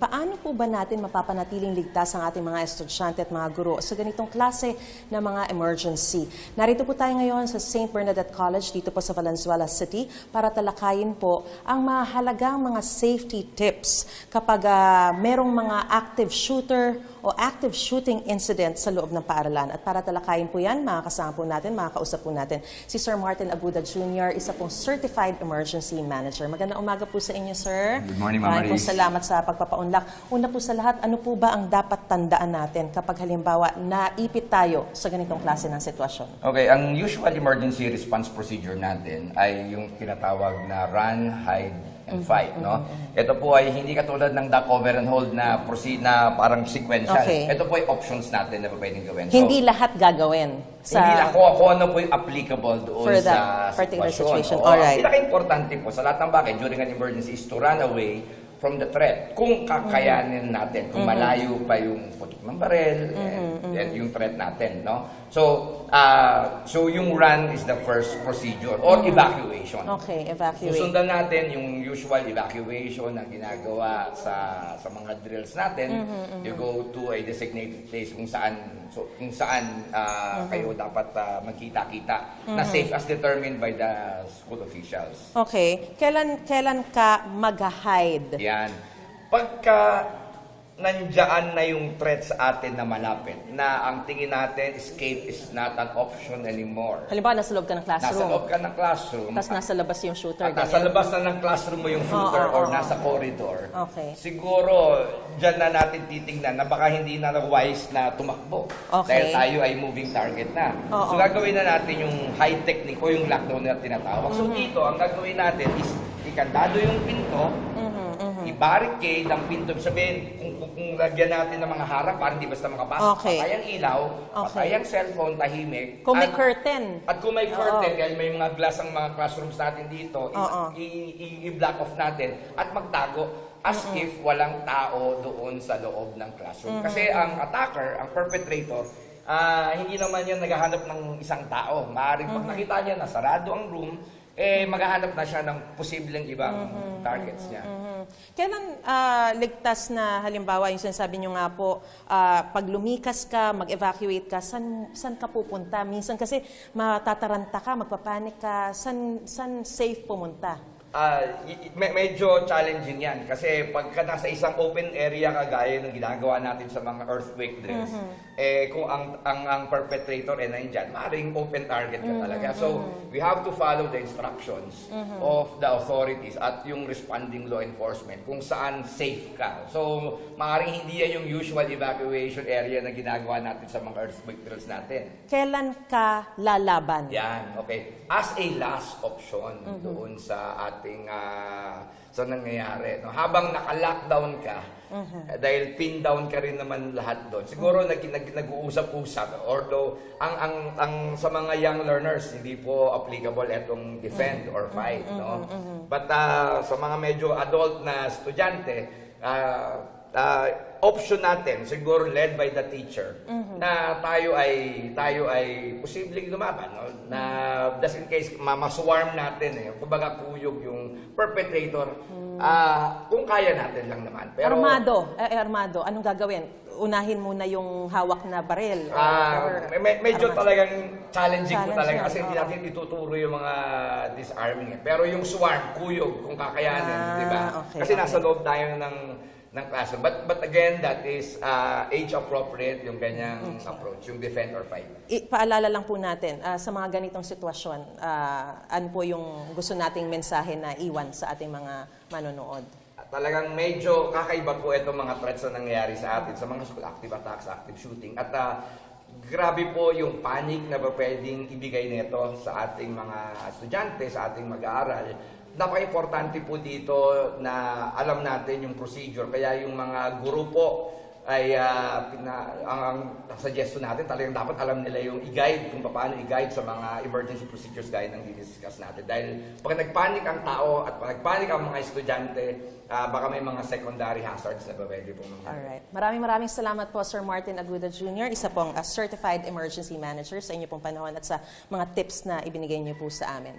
Paano po ba natin mapapanatiling ligtas ang ating mga estudyante at mga guro sa ganitong klase ng mga emergency? Narito po tayo ngayon sa St. Bernadette College dito po sa Valenzuela City para talakayin po ang mahalagang mga safety tips kapag merong mga active shooter o active shooting incident sa loob ng paaralan. At para talakayin po yan, makakasama po natin, makakausap po natin si Sir Martin Aguda Jr., isa pong Certified Emergency Manager. Magandang umaga po sa inyo, sir. Good morning, Ma'am Maris. Maraming salamat sa pagpapaunlak. Una po sa lahat, ano po ba ang dapat tandaan natin kapag halimbawa naipit tayo sa ganitong klase ng sitwasyon? Okay, ang usual emergency response procedure natin ay yung tinatawag na run, hide, and fight, no? Ito po ay hindi katulad ng duck, cover, and hold na parang sequential. Okay. Ito po ay options natin na pwedeng gawin. Hindi lahat gagawin. Hindi lang kung ano po yung applicable doon for that sa particular situation. Oo, Alright. ang pinaka-importante po sa lahat ng bagay during an emergency is to run away from the threat. Kung kakayanin natin, kung malayo pa yung putok ng baril, and yung threat natin, no? So yung run is the first procedure or evacuation. Okay, evacuate. Susundan natin yung usual evacuation na ginagawa sa mga drills natin. You go to a designated place kung saan kayo dapat magkita-kita na safe as determined by the school officials. Okay. Kailan ka mag-hide? Yan. Pagka nandiyan na yung threat sa atin na malapit, na ang tingin natin, escape is not an option anymore. Halimbawa, nasa loob ka ng classroom. Nasa loob ka ng classroom. Tapos nasa labas yung shooter. At nasa labas na ng classroom mo yung shooter or nasa corridor. Okay. Siguro, dyan na natin titingnan na baka hindi na wise na tumakbo. Okay. Dahil tayo ay moving target na. So, gagawin na natin yung high technique o yung lockdown na tinatawag. So, dito, ang gagawin natin is ikandado yung pinto, i-barricade ang pinto. Sabihin, kung lagyan natin ng mga harap para hindi basta makapasok. Okay. Patay ang ilaw, patay ang cellphone, tahimik. Kung may curtain. At kung may curtain, dahil may mga glass ang mga classrooms natin dito, i-block off natin at magtago as if walang tao doon sa loob ng classroom. Kasi ang attacker, ang perpetrator, hindi naman yan naghahanap ng isang tao. Maaaring pag nakita niya na sarado ang room, maghahanap na siya ng posibleng ibang targets niya. Kailan ligtas na halimbawa yung sinasabi nyo nga po, pag lumikas ka, mag-evacuate ka, san ka pupunta? Minsan kasi matataranta ka, magpapanik ka, san safe pumunta? Medyo challenging yan kasi pagka nasa isang open area kagaya ng ginagawa natin sa mga earthquake drills, kung ang perpetrator ay nandyan, maaaring open target ka talaga. So, we have to follow the instructions of the authorities at yung responding law enforcement kung saan safe ka. So, maaaring hindi yan yung usual evacuation area na ginagawa natin sa mga earthquake drills natin. Kailan ka lalaban? Yan, okay. As a last option doon sa ating sa nangyayari. No? Habang naka-lockdown ka, dahil pin down ka rin naman lahat doon. Siguro nag-uusap-usap. Although, ang sa mga young learners, hindi po applicable itong defend or fight. No? But sa mga medyo adult na estudyante, option natin, siguro led by the teacher, na tayo ay posibleng lumaban, no? Na just in case maswarm natin kumbaga kuyog yung perpetrator, kung kaya natin lang naman. Pero armado, anong gagawin? Unahin muna yung hawak na baril? Medyo talagang challenging po talaga kasi hindi natin ituturo yung mga disarming. Pero yung swarm, kuyog, kung kakayanin, di ba? Okay, kasi nasa loob tayo ng classroom. But again, that is age-appropriate yung ganyang approach, yung defend or fight. Paalala lang po natin, sa mga ganitong sitwasyon, ano po yung gusto nating mensahe na iwan sa ating mga manonood? Talagang medyo kakaiba po itong mga threats na nangyayari sa atin, sa mga school active attacks, active shooting. At grabe po yung panic na pwedeng ibigay nito sa ating mga estudyante, sa ating mag-aaral. Napaka-importante po dito na alam natin yung procedure. Kaya yung mga guro po ay ang suggestion natin, talagang dapat alam nila yung i-guide kung paano i-guide sa mga emergency procedures gaya ng di-discuss natin. Dahil pag nagpanik ang tao at pag nagpanik ang mga estudyante, baka may mga secondary hazards na pwede po. Alright. Maraming salamat po, Sir Martin Aguda Jr., isa pong Certified Emergency Manager sa inyo pong panahon at sa mga tips na ibinigay niyo po sa amin.